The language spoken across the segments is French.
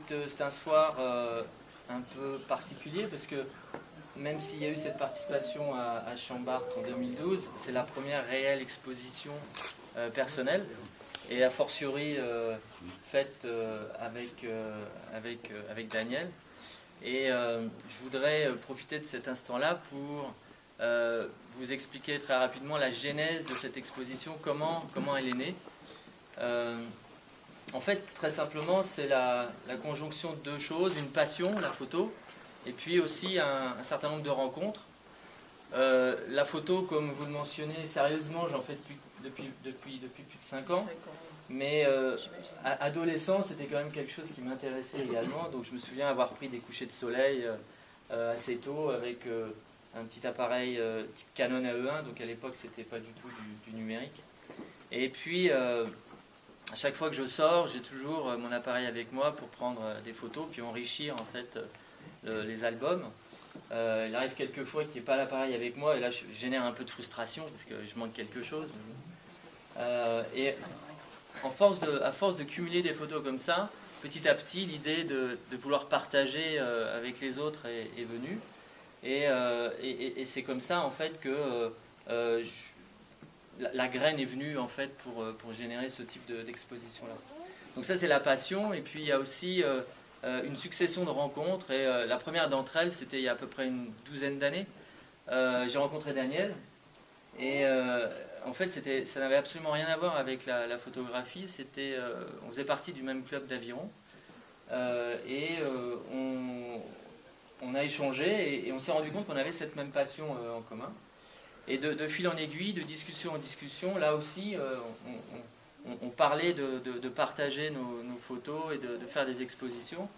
c'est un soir un peu particulier parce que même s'il y a eu cette participation à Chambart en 2012, c'est la première réelle exposition personnelle et a fortiori faite avec Daniel. Et je voudrais profiter de cet instant-là pour vous expliquer très rapidement la genèse de cette exposition, comment elle est née. En fait, très simplement, c'est la conjonction de deux choses, une passion, la photo, et puis aussi un certain nombre de rencontres. La photo, comme vous le mentionnez, sérieusement, j'en fais depuis plus de 5 ans. Mais adolescent, c'était quand même quelque chose qui m'intéressait également. Donc je me souviens avoir pris des couchers de soleil assez tôt avec un petit appareil type Canon AE1. Donc à l'époque, c'était pas du tout du numérique. Et puis, à chaque fois que je sors, j'ai toujours mon appareil avec moi pour prendre des photos, puis enrichir en fait les albums. Il arrive quelques fois qu'il n'y ait pas l'appareil avec moi, et là je génère un peu de frustration parce que je manque quelque chose. Et à force de cumuler des photos comme ça, petit à petit, l'idée de vouloir partager avec les autres est venue. Et c'est comme ça en fait que la graine est venue en fait pour générer ce type d'exposition-là. Donc ça c'est la passion, et puis il y a aussi une succession de rencontres, et la première d'entre elles c'était il y a à peu près une douzaine d'années. J'ai rencontré Daniel, et en fait ça n'avait absolument rien à voir avec la photographie. On faisait partie du même club d'aviron, et on a échangé, et on s'est rendu compte qu'on avait cette même passion en commun. Et de fil en aiguille, de discussion en discussion, là aussi, on parlait de partager nos photos et de faire des expositions.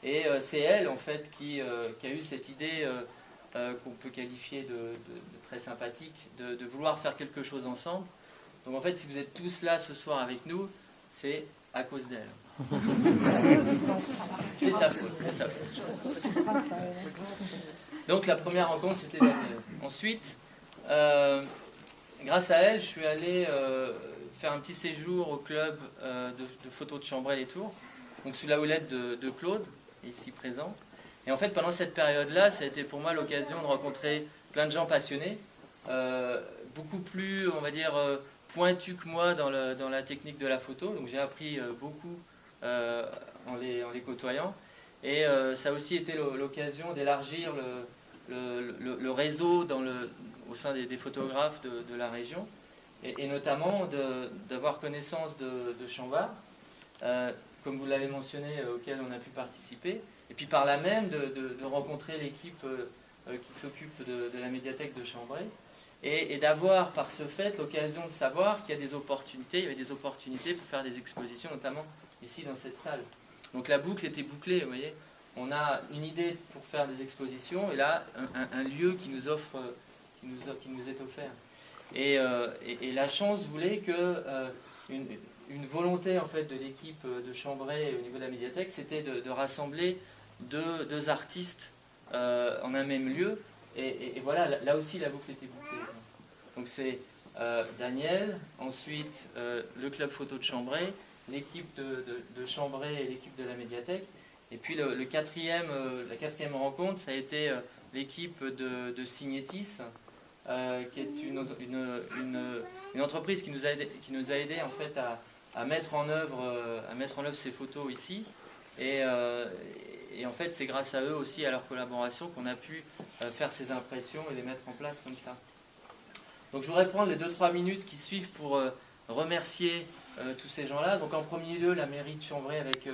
Et c'est elle, en fait, qui a eu cette idée qu'on peut qualifier de très sympathique, de vouloir faire quelque chose ensemble. Donc, en fait, si vous êtes tous là ce soir avec nous, c'est à cause d'elle. C'est sa faute, c'est sa faute. Donc, la première rencontre, c'était Daniel. Ensuite, grâce à elle, je suis allé faire un petit séjour au club de photos de Chambray-les-Tours, donc sous la houlette de Claude, ici présent. Et en fait, pendant cette période-là, ça a été pour moi l'occasion de rencontrer plein de gens passionnés, beaucoup plus, on va dire, pointus que moi dans la technique de la photo. Donc j'ai appris beaucoup en les côtoyant. Et ça a aussi été l'occasion d'élargir le réseau au sein des photographes de la région, et notamment d'avoir connaissance de Chambart, comme vous l'avez mentionné, auquel on a pu participer, et puis par là même de rencontrer l'équipe qui s'occupe de la médiathèque de Chambray, et d'avoir par ce fait l'occasion de savoir qu'il y a des opportunités, il y avait des opportunités pour faire des expositions, notamment ici dans cette salle. Donc la boucle était bouclée, vous voyez. On a une idée pour faire des expositions, et là un lieu qui nous offre, qui nous est offert. Et la chance voulait que une volonté en fait de l'équipe de Chambray au niveau de la médiathèque, c'était de rassembler deux artistes en un même lieu. Et voilà, là aussi la boucle était bouclée. Donc c'est Daniel, ensuite le club photo de Chambray, l'équipe de Chambray et l'équipe de la médiathèque. Et puis la quatrième rencontre, ça a été l'équipe de Signetis, qui est une entreprise qui nous a aidé en fait à mettre en œuvre ces photos ici. Et en fait, c'est grâce à eux aussi, à leur collaboration, qu'on a pu faire ces impressions et les mettre en place comme ça. Donc je voudrais prendre les 2-3 minutes qui suivent pour remercier tous ces gens-là. Donc en premier lieu, la mairie de Chambray avec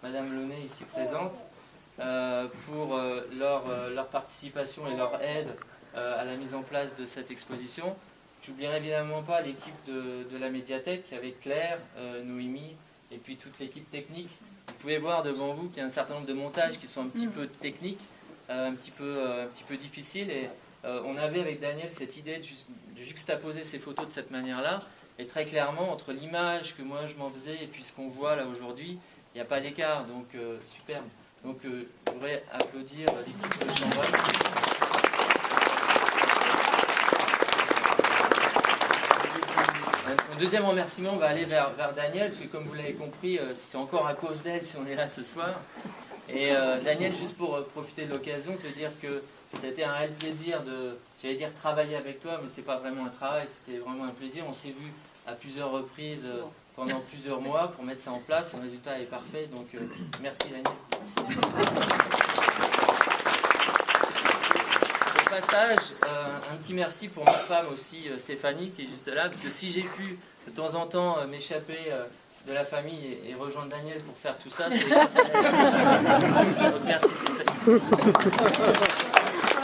Madame Launay ici présente, pour leur participation et leur aide à la mise en place de cette exposition. J'oublierai évidemment pas l'équipe de la médiathèque avec Claire, Noémie et puis toute l'équipe technique. Vous pouvez voir devant vous qu'il y a un certain nombre de montages qui sont un petit peu techniques, un petit peu difficiles, et on avait avec Daniel cette idée de juxtaposer ces photos de cette manière-là, et très clairement entre l'image que moi je m'en faisais et puis ce qu'on voit là aujourd'hui, il n'y a pas d'écart, donc superbe. Donc je voudrais applaudir l'équipe de Chambray. Mon deuxième remerciement va aller vers Daniel, parce que comme vous l'avez compris, c'est encore à cause d'elle si on est là ce soir. Et Daniel, juste pour profiter de l'occasion, te dire que ça a été un réel plaisir de, j'allais dire travailler avec toi, mais c'est pas vraiment un travail, c'était vraiment un plaisir. On s'est vu à plusieurs reprises pendant plusieurs mois pour mettre ça en place, le résultat est parfait, donc merci Daniel. Au passage, un petit merci pour ma femme aussi, Stéphanie, qui est juste là, parce que si j'ai pu de temps en temps m'échapper de la famille et rejoindre Daniel pour faire tout ça, c'est grâce à elle. Donc merci Stéphanie.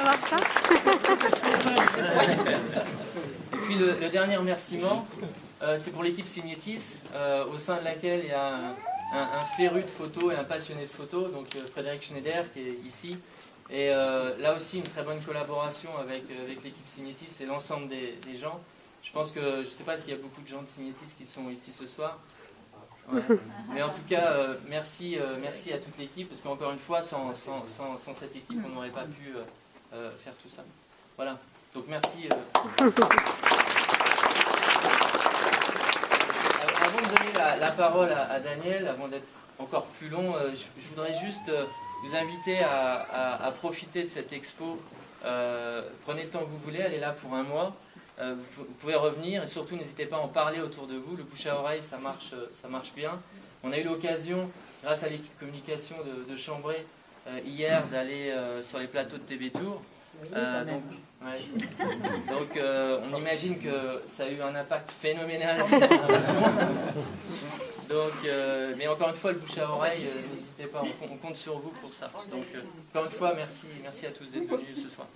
On va voir ça. Et puis le dernier remerciement, c'est pour l'équipe Signetis, au sein de laquelle il y a un féru de photos et un passionné de photos, donc Frédéric Schneider qui est ici. Et là aussi une très bonne collaboration avec l'équipe Signetis et l'ensemble des gens. Je pense que, je ne sais pas s'il y a beaucoup de gens de Signetis qui sont ici ce soir. Ouais. Mais en tout cas, merci à toute l'équipe, parce qu'encore une fois, sans cette équipe, on n'aurait pas pu faire tout ça. Voilà, donc merci. Avant de donner la parole à Daniel, avant d'être encore plus long, je voudrais juste vous inviter à profiter de cette expo. Prenez le temps que vous voulez, elle est là pour un mois. Vous pouvez revenir et surtout n'hésitez pas à en parler autour de vous. Le bouche à oreille, ça marche bien. On a eu l'occasion, grâce à l'équipe communication de Chambray, hier d'aller sur les plateaux de TV Tour. Oui, quand même. Donc on imagine que ça a eu un impact phénoménal sur la région. Donc, mais encore une fois, le bouche à oreille, n'hésitez pas, on compte sur vous pour ça. Donc encore une fois, merci à tous d'être venus ce soir.